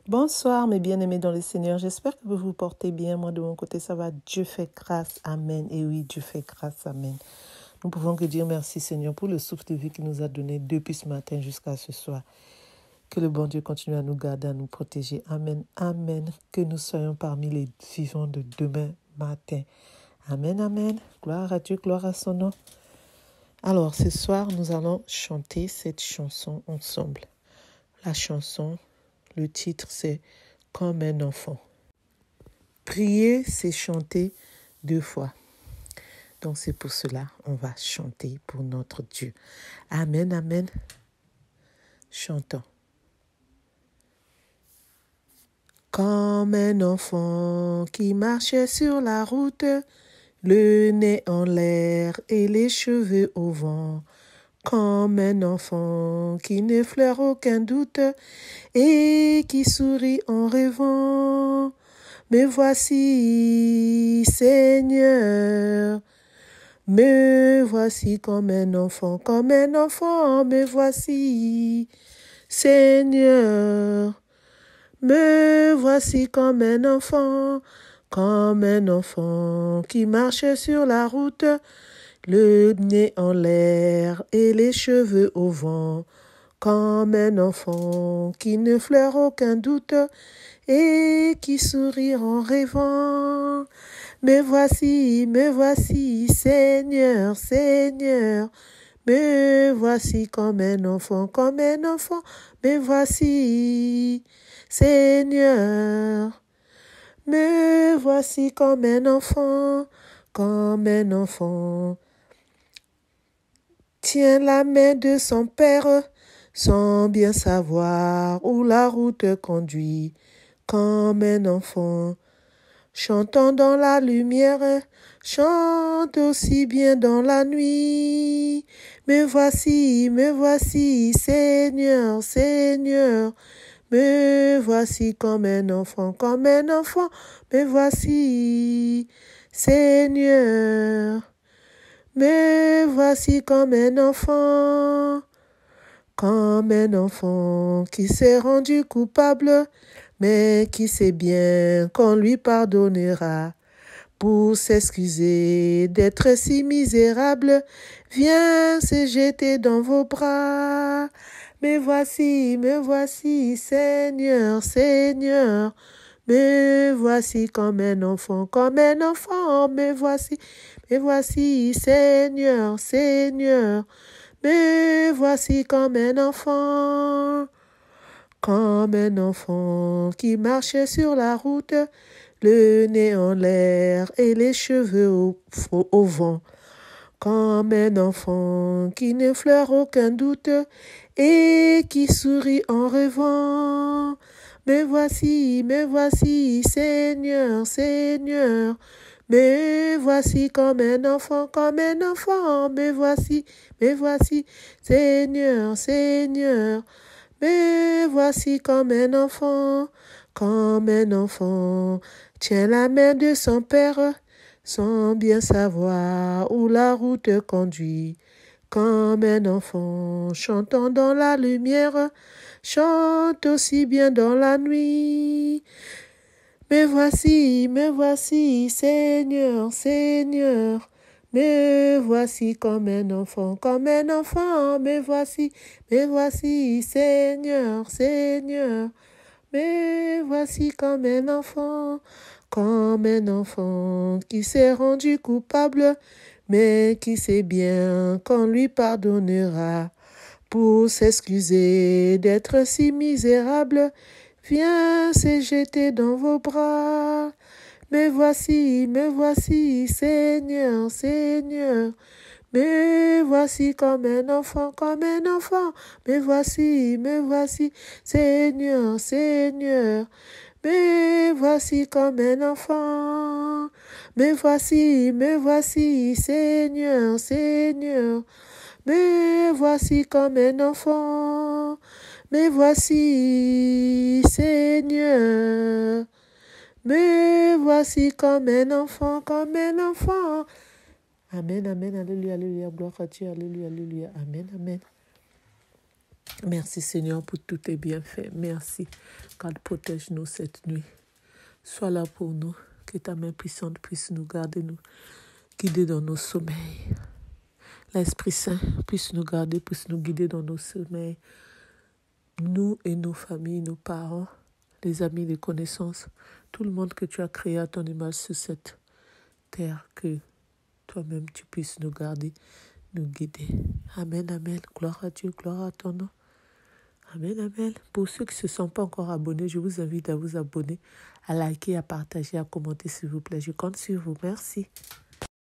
Bonsoir mes bien-aimés dans le Seigneur, j'espère que vous vous portez bien. Moi de mon côté ça va, Dieu fait grâce, Amen. Et oui, Dieu fait grâce, Amen. Nous pouvons que dire merci Seigneur pour le souffle de vie qu'il nous a donné depuis ce matin jusqu'à ce soir. Que le bon Dieu continue à nous garder, à nous protéger, Amen, Amen. Que nous soyons parmi les vivants de demain matin, Amen, Amen. Gloire à Dieu, gloire à son nom. Alors ce soir nous allons chanter cette chanson ensemble. La chanson, le titre c'est « Comme un enfant ». Prier, c'est chanter 2 fois. Donc c'est pour cela on va chanter pour notre Dieu. Amen, amen. Chantons. Comme un enfant qui marchait sur la route, le nez en l'air et les cheveux au vent. Comme un enfant qui n'effleure aucun doute et qui sourit en rêvant. Me voici, Seigneur, me voici comme un enfant, me voici, Seigneur, me voici comme un enfant qui marche sur la route, le nez en l'air et les cheveux au vent, comme un enfant qui ne fleure aucun doute et qui sourit en rêvant. Me voici, Seigneur, Seigneur, me voici comme un enfant, me voici, Seigneur, me voici comme un enfant, tient la main de son père, sans bien savoir où la route conduit, comme un enfant, chantant dans la lumière, chante aussi bien dans la nuit. Me voici, Seigneur, Seigneur, me voici comme un enfant, me voici, Seigneur, me voici comme un enfant qui s'est rendu coupable, mais qui sait bien qu'on lui pardonnera. Pour s'excuser d'être si misérable, viens se jeter dans vos bras. Me voici, Seigneur, Seigneur, me voici comme un enfant, me voici, Seigneur, Seigneur, me voici comme un enfant qui marchait sur la route, le nez en l'air et les cheveux au vent. Comme un enfant qui ne fleure aucun doute et qui sourit en rêvant. Me voici, Seigneur, Seigneur, me voici comme un enfant, me voici, Seigneur, Seigneur, me voici comme un enfant, tient la main de son père, sans bien savoir où la route conduit, comme un enfant, chantant dans la lumière, chante aussi bien dans la nuit. Me voici, Seigneur, Seigneur, me voici comme un enfant, me voici, Seigneur, Seigneur, me voici comme un enfant qui s'est rendu coupable, mais qui sait bien qu'on lui pardonnera. Pour s'excuser d'être si misérable, viens se jeter dans vos bras. Me voici, Seigneur, Seigneur, me voici comme un enfant, me voici, Seigneur, Seigneur, me voici comme un enfant, me voici, Seigneur, Seigneur, me voici comme un enfant, me voici, Seigneur, me voici comme un enfant. Amen, amen, alléluia, alléluia, gloire à Dieu, alléluia, alléluia, amen, amen. Merci Seigneur pour tous tes bienfaits. Merci. God, protège-nous cette nuit. Sois là pour nous. Que ta main puissante puisse nous garder, nous guider dans nos sommeils. L'Esprit Saint puisse nous garder, puisse nous guider dans nos sommeils. Nous et nos familles, nos parents, les amis, les connaissances, tout le monde que tu as créé à ton image sur cette terre, que toi-même tu puisses nous garder, nous guider. Amen, amen. Gloire à Dieu, gloire à ton nom. Amen, amen. Pour ceux qui ne se sont pas encore abonnés, je vous invite à vous abonner, à liker, à partager, à commenter s'il vous plaît. Je compte sur vous. Merci.